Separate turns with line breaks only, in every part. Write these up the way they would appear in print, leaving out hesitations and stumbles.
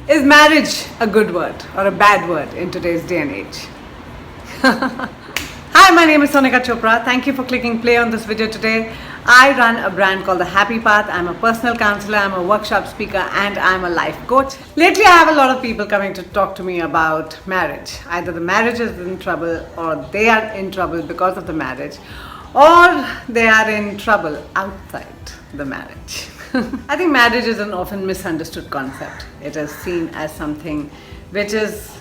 Is marriage a good word or a bad word in today's day and age? Hi, my name is Sonika Chopra. Thank you for clicking play on this video today. I run a brand called The Happy Path. I'm a personal counselor, I'm a workshop speaker, and I'm a life coach. Lately, I have a lot of people coming to talk to me about marriage. Either the marriage is in trouble, or they are in trouble because of the marriage, or they are in trouble outside the marriage. I think marriage is an often misunderstood concept. It is seen as something which is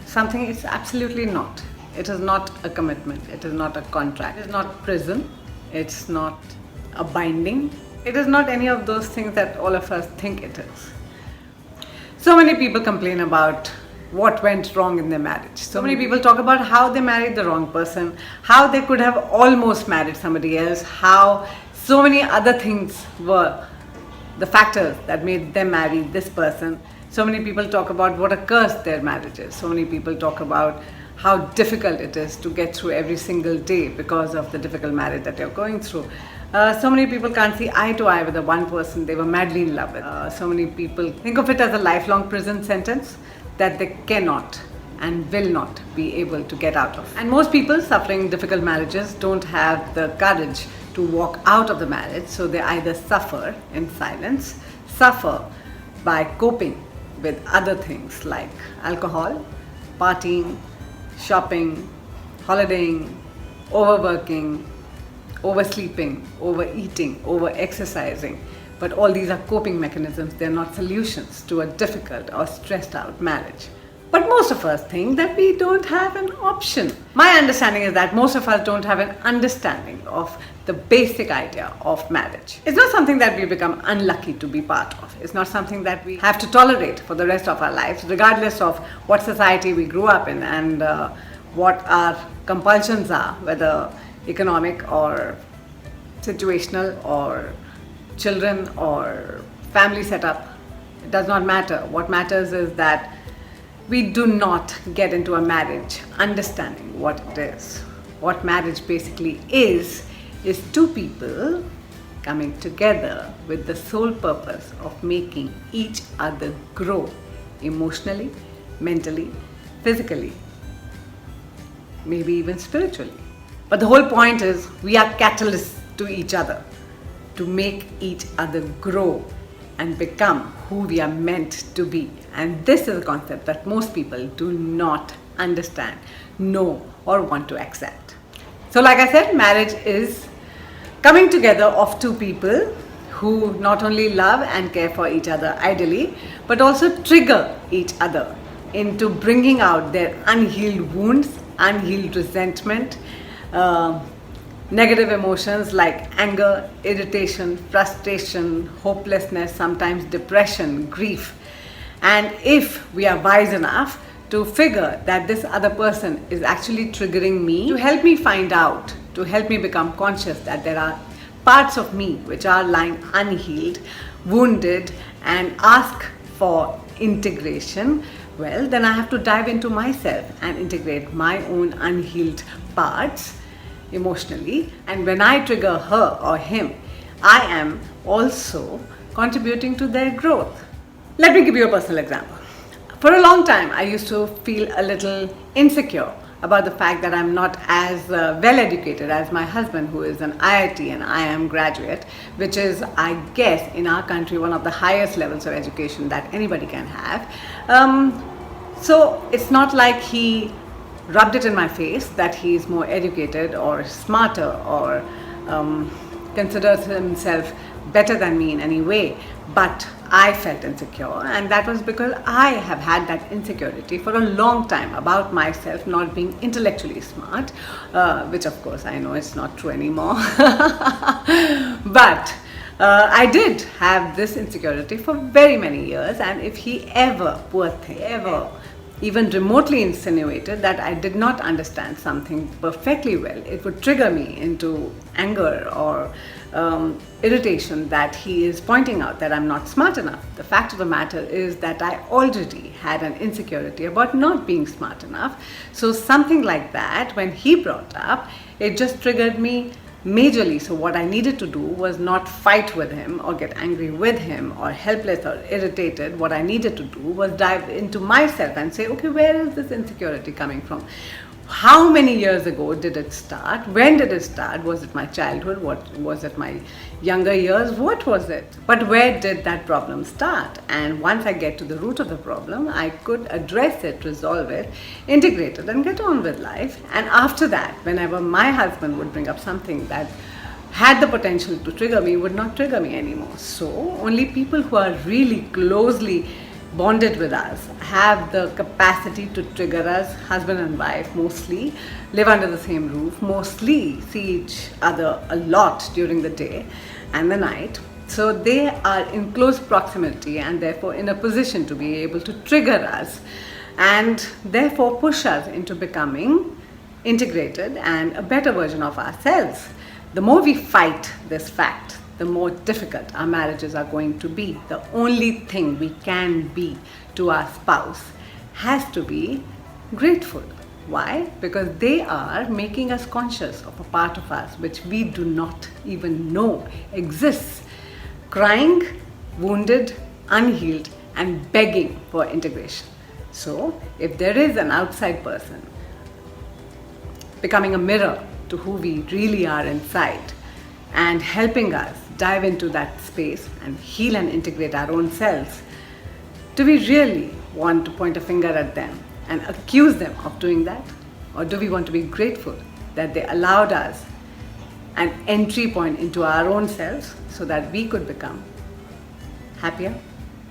something it's absolutely not. It is not a commitment, it is not a contract, it is not prison, it's not a binding, it is not any of those things that all of us think it is. So many people complain about what went wrong in their marriage. So many people talk about how they married the wrong person, how they could have almost married somebody else, how so many other things were the factors that made them marry this person. So many people talk about what a curse their marriage is. So many people talk about how difficult it is to get through every single day because of the difficult marriage that you're going through. So many people can't see eye to eye with the one person they were madly in love with. So many people think of it as a lifelong prison sentence that they cannot and will not be able to get out of. And most people suffering difficult marriages don't have the courage to walk out of the marriage, so they either suffer in silence, suffer by coping with other things like alcohol, partying, shopping, holidaying, overworking, oversleeping, overeating, over-exercising. But all these are coping mechanisms, they're not solutions to a difficult or stressed out marriage. But most of us think that we don't have an option. My understanding is that most of us don't have an understanding of the basic idea of marriage. It's not something that we become unlucky to be part of. It's not something that we have to tolerate for the rest of our lives, regardless of what society we grew up in and what our compulsions are, whether economic or situational or children or family setup. It does not matter. What matters is that we do not get into a marriage understanding what it is. What marriage basically is two people coming together with the sole purpose of making each other grow emotionally, mentally, physically, maybe even spiritually. But the whole point is we are catalysts to each other to make each other grow and become who we are meant to be. And this is a concept that most people do not understand, know, or want to accept. So like I said, marriage is coming together of two people who not only love and care for each other ideally, but also trigger each other into bringing out their unhealed wounds, unhealed resentment, negative emotions like anger, irritation, frustration, hopelessness, sometimes depression, grief. And if we are wise enough to figure that this other person is actually triggering me, to help me find out, to help me become conscious that there are parts of me which are lying unhealed, wounded, and ask for integration, well, then I have to dive into myself and integrate my own unhealed parts emotionally. And when I trigger her or him, I am also contributing to their growth. Let me give you a personal example. For a long time, I used to feel a little insecure about the fact that I'm not as well educated as my husband, who is an IIT and IIM graduate, which is, I guess, in our country, one of the highest levels of education that anybody can have. So it's not like he rubbed it in my face that he is more educated or smarter or considers himself better than me in any way, but I felt insecure, and that was because I have had that insecurity for a long time about myself not being intellectually smart, which of course I know it's not true anymore. But I did have this insecurity for very many years, and if he ever, poor thing, ever even remotely insinuated that I did not understand something perfectly well, it would trigger me into anger or irritation that he is pointing out that I'm not smart enough. The fact of the matter is that I already had an insecurity about not being smart enough. So something like that, when he brought up, it just triggered me majorly. So what I needed to do was not fight with him or get angry with him or helpless or irritated. What I needed to do was dive into myself and say, okay, where is this insecurity coming from? How many years ago did it start? When did it start? Was it my childhood? What was it, my younger years? What was it? But where did that problem start? And once I get to the root of the problem, I could address it, resolve it, integrate it, and get on with life. And after that, whenever my husband would bring up something that had the potential to trigger me, would not trigger me anymore. So only people who are really closely bonded with us have the capacity to trigger us. Husband and wife mostly live under the same roof, mostly see each other a lot during the day and the night. So they are in close proximity and therefore in a position to be able to trigger us and therefore push us into becoming integrated and a better version of ourselves. The more we fight this fact, the more difficult our marriages are going to be. The only thing we can be to our spouse has to be grateful. Why? Because they are making us conscious of a part of us which we do not even know exists. Crying, wounded, unhealed, and begging for integration. So, if there is an outside person becoming a mirror to who we really are inside and helping us dive into that space and heal and integrate our own selves, do we really want to point a finger at them and accuse them of doing that? Or do we want to be grateful that they allowed us an entry point into our own selves so that we could become happier,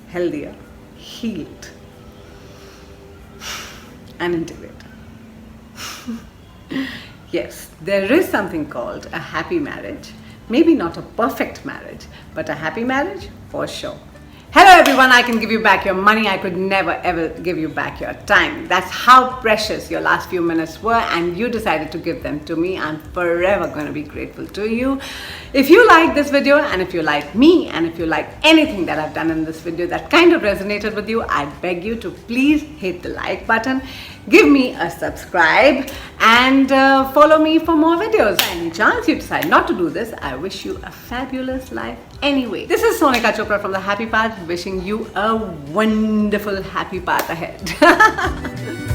healthier, healed, and integrated? Yes, there is something called a happy marriage. Maybe not a perfect marriage, but a happy marriage for sure. Hello everyone, I can give you back your money. I could never ever give you back your time. That's how precious your last few minutes were and you decided to give them to me. I'm forever going to be grateful to you. If you like this video and if you like me and if you like anything that I've done in this video that kind of resonated with you, I beg you to please hit the like button, give me a subscribe and follow me for more videos. Any chance you decide not to do this, I wish you a fabulous life anyway. This is Sonika Chopra from The Happy Path, wishing you a wonderful happy path ahead.